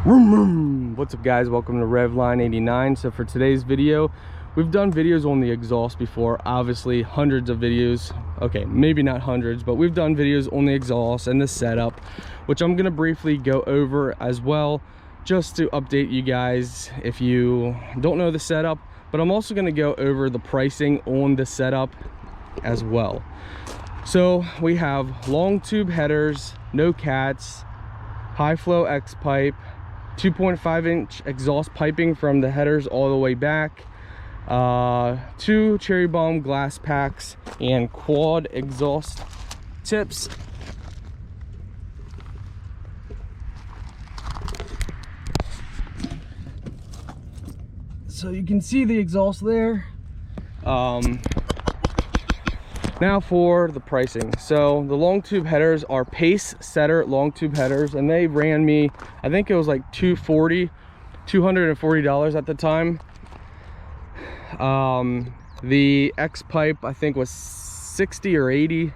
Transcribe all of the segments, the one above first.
What's up, guys? Welcome to Revline89. So for today's video, we've done videos on the exhaust before, obviously hundreds of videos. Okay, maybe not hundreds, but we've done videos on the exhaust and the setup, which I'm gonna briefly go over as well, just to update you guys if you don't know the setup. But I'm also gonna go over the pricing on the setup as well. So we have long tube headers, no cats, high flow X pipe, 2.5-inch exhaust piping from the headers all the way back, 2 cherry bomb glass packs, and quad exhaust tips. So you can see the exhaust there. Now for the pricing. So the long tube headers are pace setter long tube headers, and they ran me, I think it was like $240 at the time. The X pipe I think was 60 or 80.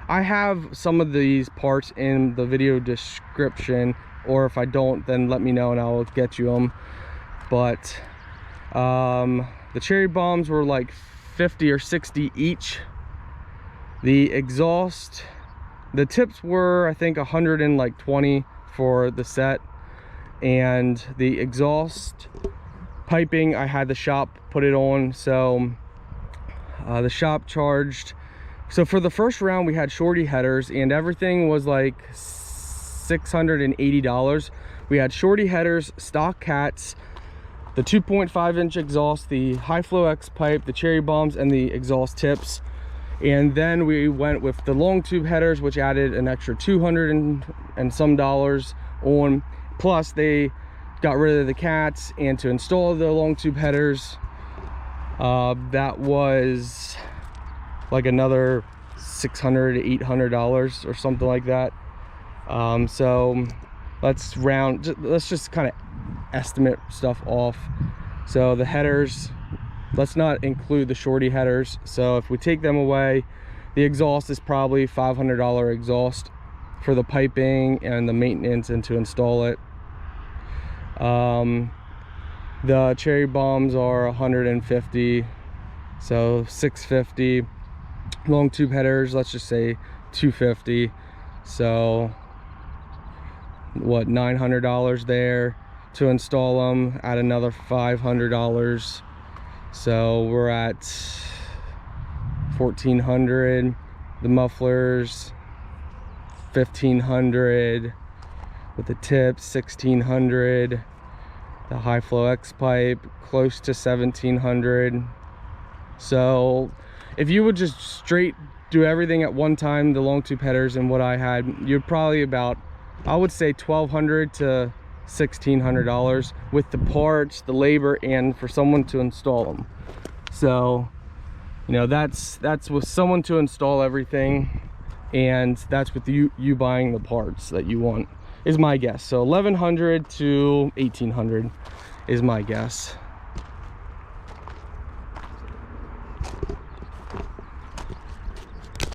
I have some of these parts in the video description, or if I don't, then let me know and I'll get you them. But the cherry bombs were like 50 or 60 each. The exhaust, the tips were I think 120 for the set, and the exhaust piping I had the shop put it on, so the shop charged. So for the first round we had shorty headers and everything was like $680. We had shorty headers, stock cats, the 2.5-inch exhaust, the high flow X pipe, the cherry bombs, and the exhaust tips. And then we went with the long tube headers, which added an extra $200 and some dollars on. Plus they got rid of the cats, and to install the long tube headers, that was like another $600 to $800 or something like that. So let's just kind of estimate stuff off. So the headers, let's not include the shorty headers. So if we take them away, the exhaust is probably $500 exhaust for the piping and the maintenance and to install it. The cherry bombs are 150, so 650. Long tube headers, let's just say 250. So what, $900 there to install them, add another $500. So we're at $1,400. The mufflers, $1,500. With the tips, $1,600. The high flow X pipe, close to $1,700. So if you would just straight do everything at one time, the long tube headers and what I had, you're probably about, I would say, $1,200 to $1,600 with the parts, the labor, and for someone to install them. So you know, that's with someone to install everything, and that's with you buying the parts that you want, is my guess. So $1,100 to $1,800 is my guess.